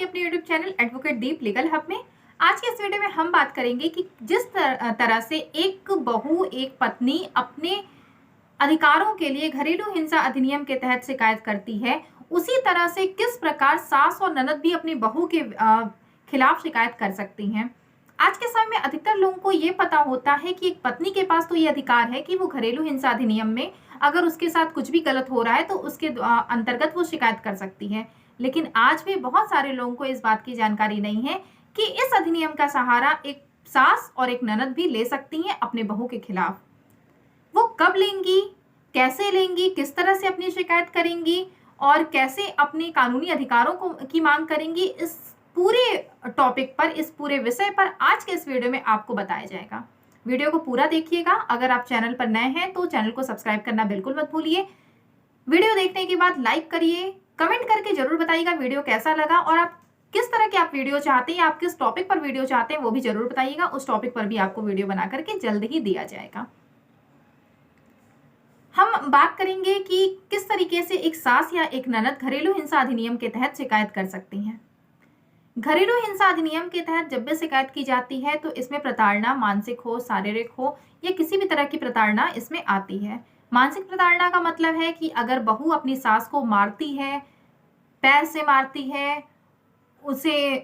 आपके अपने YouTube channel advocate दीप legal hub में। आज के इस वीडियो में हम बात करेंगे कि जिस तरह से एक बहू, एक पत्नी अपने अधिकारों के लिए घरेलू हिंसा अधिनियम के तहत शिकायत करती है, उसी तरह से किस प्रकार सास और ननद भी अपनी बहू के खिलाफ शिकायत कर सकती हैं। आज के समय में अधिकतर लोगों को ये पता होता है कि एक पत्नी के पास तो ये अधिकार है कि वो घरेलू हिंसा अधिनियम में अगर उसके साथ कुछ भी गलत हो रहा है तो उसके अंतर्गत वो शिकायत कर सकती है। लेकिन आज भी बहुत सारे लोगों को इस बात की जानकारी नहीं है कि इस अधिनियम का सहारा एक सास और एक ननद भी ले सकती हैं अपने बहू के खिलाफ। वो कब लेंगी, कैसे लेंगी, किस तरह से अपनी शिकायत करेंगी और कैसे अपने कानूनी अधिकारों की मांग करेंगी, इस पूरे टॉपिक पर, इस पूरे विषय पर आज के इस वीडियो में आपको बताया जाएगा। वीडियो को पूरा देखिएगा। अगर आप चैनल पर नए हैं तो चैनल को सब्सक्राइब करना बिल्कुल मत भूलिए। वीडियो देखने के बाद लाइक करिए, कमेंट करके जरूर बताइएगा वीडियो कैसा लगा और आप किस तरह के आप वीडियो चाहते हैं, आप किस टॉपिक पर वीडियो चाहते हैं वो भी जरूर बताइएगा। उस टॉपिक पर भी आपको वीडियो बना करके जल्द ही दिया जाएगा। हम बात करेंगे कि किस तरीके से एक सास या एक ननद घरेलू हिंसा अधिनियम के तहत शिकायत कर सकती हैं। घरेलू हिंसा अधिनियम के तहत जब भी शिकायत की जाती है तो इसमें प्रताड़ना, मानसिक हो, शारीरिक हो या किसी भी तरह की प्रताड़ना इसमें आती है। मानसिक प्रताड़ना का मतलब है कि अगर बहू अपनी सास को मारती है, पैर से मारती है, उसे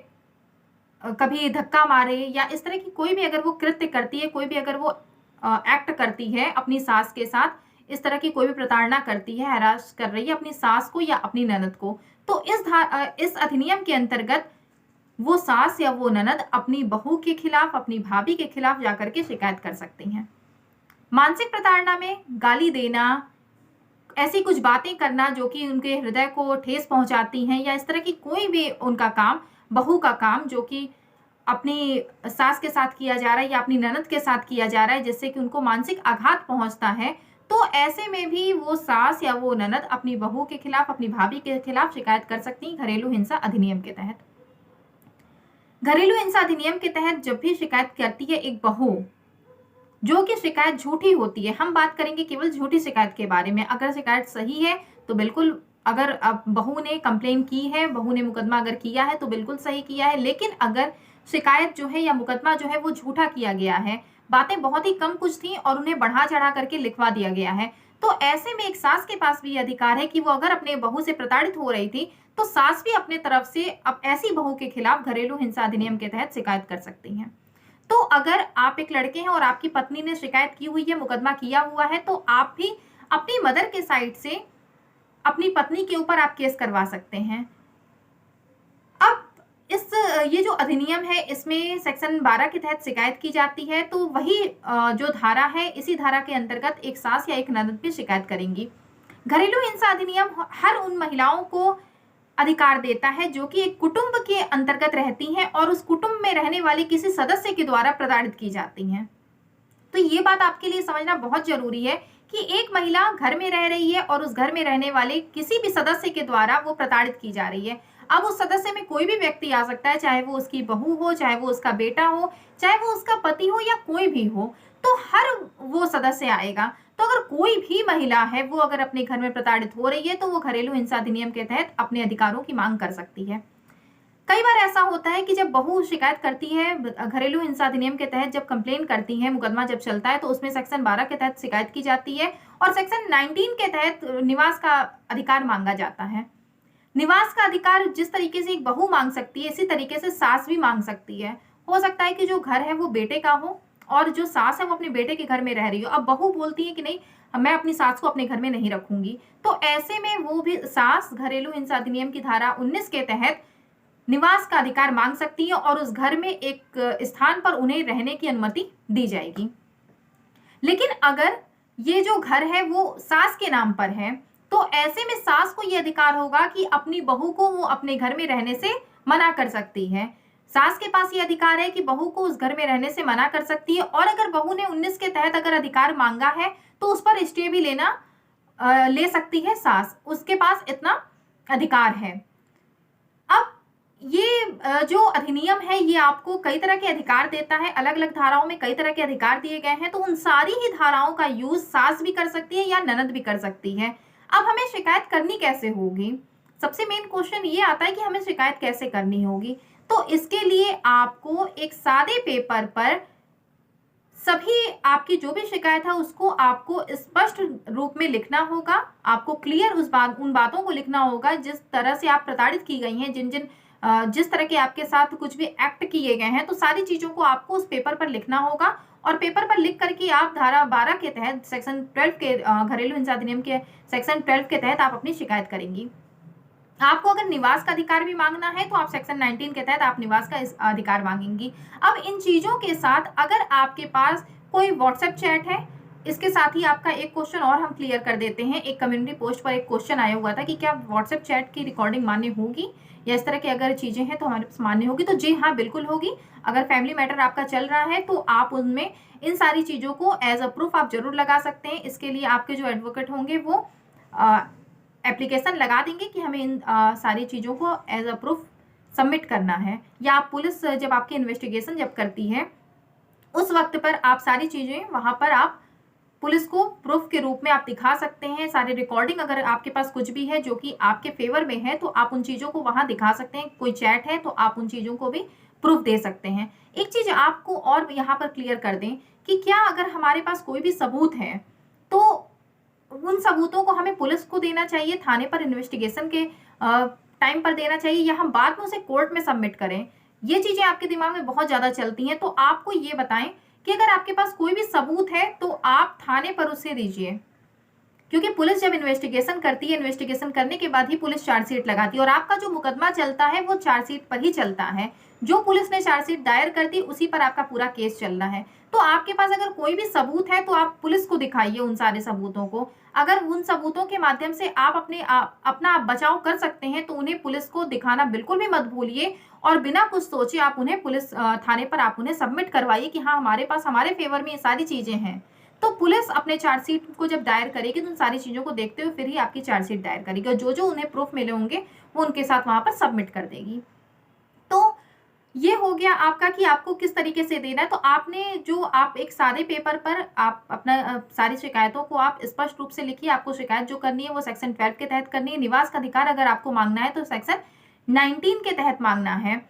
कभी धक्का मारे या इस तरह की कोई भी अगर वो कृत्य करती है, कोई भी अगर वो एक्ट करती है अपनी सास के साथ, इस तरह की कोई भी प्रताड़ना करती है, हैरास कर रही है अपनी सास को या अपनी ननद को, तो इस अधिनियम के अंतर्गत वो सास या वो ननद अपनी बहू के खिलाफ, अपनी भाभी के खिलाफ जाकर के शिकायत कर सकती हैं। मानसिक प्रताड़ना में गाली देना, ऐसी कुछ बातें करना जो कि उनके हृदय को ठेस पहुंचाती हैं या इस तरह की कोई भी उनका काम, बहू का काम जो कि अपनी सास के साथ किया जा रहा है या अपनी ननद के साथ किया जा रहा है जिससे कि उनको मानसिक आघात पहुंचता है, तो ऐसे में भी वो सास या वो ननद अपनी बहू के खिलाफ, अपनी भाभी के खिलाफ शिकायत कर सकती हैं घरेलू हिंसा अधिनियम के तहत। घरेलू हिंसा अधिनियम के तहत जब भी शिकायत करती है एक बहू, जो कि शिकायत झूठी होती है, हम बात करेंगे केवल झूठी शिकायत के बारे में। अगर शिकायत सही है तो बिल्कुल, अगर अब बहू ने कंप्लेन की है, बहू ने मुकदमा अगर किया है तो बिल्कुल सही किया है। लेकिन अगर शिकायत जो है या मुकदमा जो है वो झूठा किया गया है, बातें बहुत ही कम कुछ थी और उन्हें बढ़ा चढ़ा करके लिखवा दिया गया है, तो ऐसे में एक सास के पास भी अधिकार है कि वो अगर अपने बहू से प्रताड़ित हो रही थी तो सास भी अपने तरफ से अब ऐसी बहू के खिलाफ घरेलू हिंसा अधिनियम के तहत शिकायत कर सकती हैं। तो अगर आप एक लड़के हैं और आपकी पत्नी ने शिकायत की हुई है, मुकदमा किया हुआ है, तो आप भी अपनी मदर के साइड से अपनी पत्नी के ऊपर आप केस करवा सकते हैं। अब ये जो अधिनियम है इसमें सेक्शन 12 के तहत शिकायत की जाती है, तो वही जो धारा है, इसी धारा के अंतर्गत एक सास या एक ननद भी शिकायत करेंगी। घरेलू हिंसा अधिनियम हर उन महिलाओं को अधिकार देता है जो कि एक कुटुंब के अंतर्गत रहती हैं और उस कुटुंब में रहने वाले किसी सदस्य के द्वारा प्रताड़ित की जाती हैं। तो ये बात आपके लिए समझना बहुत जरूरी है कि एक महिला घर में रह रही है और उस घर में रहने वाले किसी भी सदस्य के द्वारा वो प्रताड़ित की जा रही है। अब उस सदस्य में कोई भी व्यक्ति आ सकता है, चाहे वो उसकी बहू हो, चाहे वो उसका बेटा हो, चाहे वो उसका पति हो या कोई भी हो, तो हर वो सदस्य आएगा। तो अगर कोई भी महिला है वो अगर अपने घर में प्रताड़ित हो रही है तो वो घरेलू हिंसा अधिनियम के तहत अपने अधिकारों की मांग कर सकती है। कई बार ऐसा होता है कि जब बहू शिकायत करती है घरेलू हिंसा अधिनियम के तहत, जब कंप्लेन करती है, मुकदमा जब चलता है, तो उसमें सेक्शन 12 के तहत शिकायत की जाती है और सेक्शन 19 के तहत निवास का अधिकार मांगा जाता है। निवास का अधिकार जिस तरीके से एक बहू मांग सकती है, इसी तरीके से सास भी मांग सकती है। हो सकता है कि जो घर है वो बेटे का हो और जो सास है वो अपने बेटे के घर में रह रही हो। अब बहू बोलती है कि नहीं, मैं अपनी सास को अपने घर में नहीं रखूंगी, तो ऐसे में वो भी सास घरेलू हिंसा अधिनियम की धारा 19 के तहत निवास का अधिकार मांग सकती है और उस घर में एक स्थान पर उन्हें रहने की अनुमति दी जाएगी। लेकिन अगर ये जो घर है वो सास के नाम पर है, तो ऐसे में सास को ये अधिकार होगा कि अपनी बहू को वो अपने घर में रहने से मना कर सकती है। सास के पास ये अधिकार है कि बहू को उस घर में रहने से मना कर सकती है और अगर बहू ने 19 के तहत अगर अधिकार मांगा है तो उस पर स्टे भी ले सकती है सास, उसके पास इतना अधिकार है। अब ये जो अधिनियम है ये आपको कई तरह के अधिकार देता है, अलग अलग धाराओं में कई तरह के अधिकार दिए गए हैं, तो उन सारी ही धाराओं का यूज सास भी कर सकती है या ननद भी कर सकती है। अब हमें शिकायत करनी कैसे होगी? सबसे मेन क्वेश्चन ये आता है कि हमें शिकायत कैसे करनी होगी। तो इसके लिए आपको एक सादे पेपर पर सभी आपकी जो भी शिकायत है उसको आपको स्पष्ट रूप में लिखना होगा। आपको क्लियर उन बातों को लिखना होगा जिस तरह से आप प्रताड़ित की गई हैं, जिस तरह के आपके साथ कुछ भी एक्ट किए गए हैं, तो सारी चीजों को आपको उस पेपर पर लिखना होगा। और पेपर पर लिख करके आप धारा 12 के तहत सेक्शन 12 के घरेलू हिंसा अधिनियम के सेक्शन 12 के तहत आप अपनी शिकायत करेंगी। आपको अगर निवास का अधिकार भी मांगना है तो आप सेक्शन 19 के तहत आप निवास का अधिकार मांगेंगी। अब इन चीजों के साथ अगर आपके पास कोई व्हाट्सएप चैट है, इसके साथ ही आपका एक क्वेश्चन और हम क्लियर कर देते हैं। एक कम्युनिटी पोस्ट पर एक क्वेश्चन आया हुआ था कि क्या व्हाट्सएप चैट की रिकॉर्डिंग मान्य होगी या इस तरह की अगर चीजें हैं तो हमारे पास मान्य होगी। तो जी हाँ, बिल्कुल होगी। अगर फैमिली मैटर आपका चल रहा है तो आप उनमें इन सारी चीजों को एज अ प्रूफ आप जरूर लगा सकते हैं। इसके लिए आपके जो एडवोकेट होंगे वो एप्लीकेशन लगा देंगे कि हमें इन सारी चीज़ों को एज अ प्रूफ सबमिट करना है। या आप पुलिस जब आपकी इन्वेस्टिगेशन जब करती है उस वक्त पर आप सारी चीज़ें वहाँ पर आप पुलिस को प्रूफ के रूप में आप दिखा सकते हैं। सारी रिकॉर्डिंग अगर आपके पास कुछ भी है जो कि आपके फेवर में है तो आप उन चीज़ों को वहाँ दिखा सकते हैं। कोई चैट है तो आप उन चीज़ों को भी प्रूफ दे सकते हैं। एक चीज़ आपको और यहाँ पर क्लियर कर दें कि क्या अगर हमारे पास कोई भी सबूत है तो उन सबूतों को हमें पुलिस को देना चाहिए, थाने पर इन्वेस्टिगेशन के टाइम पर देना चाहिए, या हम बाद में उसे कोर्ट में सबमिट करें। ये चीजें आपके दिमाग में बहुत ज्यादा चलती हैं। तो आपको ये बताएं कि अगर आपके पास कोई भी सबूत है तो आप थाने पर उसे दीजिए, क्योंकि पुलिस जब इन्वेस्टिगेशन करती है, इन्वेस्टिगेशन करने के बाद ही पुलिस चार्जशीट लगाती है और आपका जो मुकदमा चलता है वो चार्जशीट पर ही चलता है। जो पुलिस ने चार्जशीट दायर कर दी उसी पर आपका पूरा केस चल रहा है। तो आपके पास अगर कोई भी सबूत है तो आप पुलिस को दिखाइए उन सारे सबूतों को। अगर उन सबूतों के माध्यम से आप अपना बचाव कर सकते हैं तो उन्हें पुलिस को दिखाना बिल्कुल भी मत भूलिए और बिना कुछ सोचे आप उन्हें पुलिस थाने पर आप उन्हें सबमिट करवाइए कि हाँ, हमारे पास हमारे फेवर में ये सारी चीजें हैं। तो पुलिस अपने चार्जशीट को जब दायर करेगी तो उन सारी चीजों को देखते हुए फिर ही आपकी चार्जशीट दायर करेगी और जो जो उन्हें प्रूफ मिले होंगे वो उनके साथ वहां पर सबमिट कर देगी। तो ये हो गया आपका कि आपको किस तरीके से देना है। तो आपने जो आप एक सादे पेपर पर आप अपना सारी शिकायतों को आप स्पष्ट रूप से लिखिए। आपको शिकायत जो करनी है वो सेक्शन 12 के तहत करनी है। निवास का अधिकार अगर आपको मांगना है तो सेक्शन 19 के तहत मांगना है।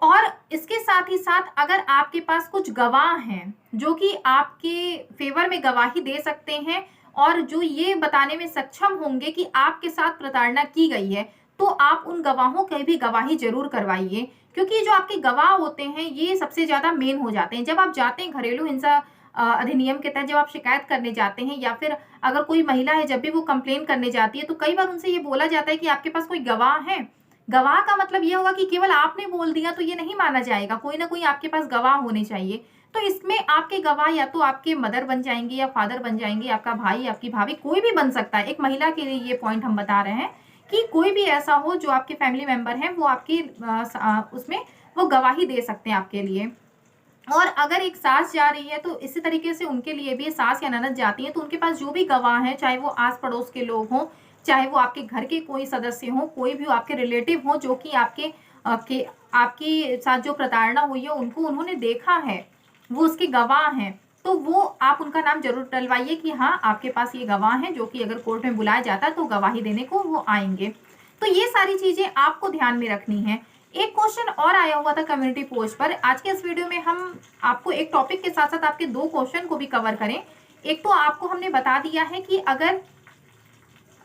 और इसके साथ ही साथ अगर आपके पास कुछ गवाह हैं जो कि आपके फेवर में गवाही दे सकते हैं और जो ये बताने में सक्षम होंगे कि आपके साथ प्रताड़ना की गई है, तो आप उन गवाहों की भी गवाही जरूर करवाइए, क्योंकि जो आपके गवाह होते हैं ये सबसे ज्यादा मेन हो जाते हैं। जब आप जाते हैं घरेलू हिंसा अधिनियम के तहत जब आप शिकायत करने जाते हैं या फिर अगर कोई महिला है जब भी वो कंप्लेन करने जाती है तो कई बार उनसे ये बोला जाता है कि आपके पास कोई गवाह है। गवाह का मतलब ये होगा कि केवल आपने बोल दिया तो ये नहीं माना जाएगा, कोई ना कोई आपके पास गवाह होने चाहिए। तो इसमें आपके गवाह या तो आपके मदर बन जाएंगे या फादर बन जाएंगे, आपका भाई, आपकी भाभी, कोई भी बन सकता है। एक महिला के लिए ये पॉइंट हम बता रहे हैं कि कोई भी ऐसा हो जो आपके फैमिली मेंबर हैं वो आपकी उसमें वो गवाही दे सकते हैं आपके लिए। और अगर एक सास जा रही है तो इसी तरीके से उनके लिए भी सास या ननद जाती है तो उनके पास जो भी गवाह हैं, चाहे वो आस पड़ोस के लोग हों, चाहे वो आपके घर के कोई सदस्य हो, कोई भी आपके रिलेटिव हो जो कि आपके साथ जो प्रताड़ना हुई है उनको उन्होंने देखा है, वो उसके गवाह हैं, तो वो आप उनका नाम जरूर डलवाइए कि हाँ आपके पास ये गवाह हैं जो कि अगर कोर्ट में बुलाया जाता है तो गवाही देने को वो आएंगे। तो ये सारी चीजें आपको ध्यान में रखनी है। एक क्वेश्चन और आया हुआ था कम्युनिटी पोस्ट पर। आज के इस वीडियो में हम आपको एक टॉपिक के साथ साथ आपके दो क्वेश्चन को भी कवर करें। एक तो आपको हमने बता दिया है कि अगर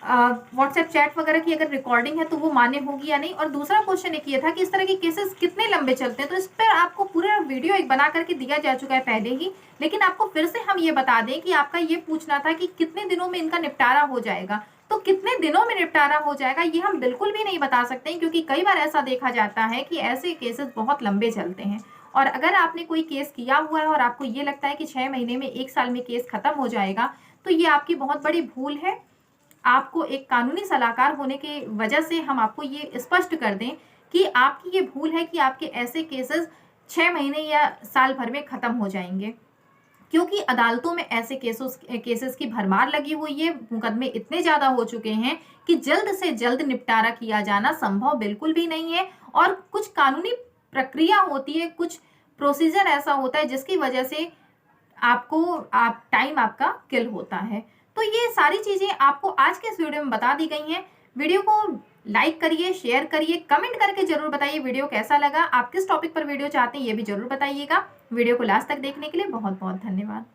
व्हाट्सएप चैट वगैरह की अगर रिकॉर्डिंग है तो वो मान्य होगी या नहीं, और दूसरा क्वेश्चन एक ये था कि इस तरह के केसेस कितने लंबे चलते हैं। तो इस पर आपको पूरा वीडियो एक बना करके दिया जा चुका है पहले ही, लेकिन आपको फिर से हम ये बता दें कि आपका ये पूछना था कि कितने दिनों में इनका निपटारा हो जाएगा। तो कितने दिनों में निपटारा हो जाएगा ये हम बिल्कुल भी नहीं बता सकते हैं, क्योंकि कई बार ऐसा देखा जाता है कि ऐसे केसेस बहुत लंबे चलते हैं। और अगर आपने कोई केस किया हुआ है और आपको ये लगता है कि 6 महीने में 1 साल में केस खत्म हो जाएगा, तो ये आपकी बहुत बड़ी भूल है। आपको एक कानूनी सलाहकार होने की वजह से हम आपको ये स्पष्ट कर दें कि आपकी ये भूल है कि आपके ऐसे केसेस 6 महीने या साल भर में खत्म हो जाएंगे, क्योंकि अदालतों में ऐसे केसेस की भरमार लगी हुई है। मुकदमे इतने ज्यादा हो चुके हैं कि जल्द से जल्द निपटारा किया जाना संभव बिल्कुल भी नहीं है। और कुछ कानूनी प्रक्रिया होती है, कुछ प्रोसीजर ऐसा होता है जिसकी वजह से टाइम आपका किल होता है। तो ये सारी चीजें आपको आज के इस वीडियो में बता दी गई हैं। वीडियो को लाइक करिए, शेयर करिए, कमेंट करके जरूर बताइए वीडियो कैसा लगा। आप किस टॉपिक पर वीडियो चाहते हैं ये भी जरूर बताइएगा। वीडियो को लास्ट तक देखने के लिए बहुत बहुत धन्यवाद।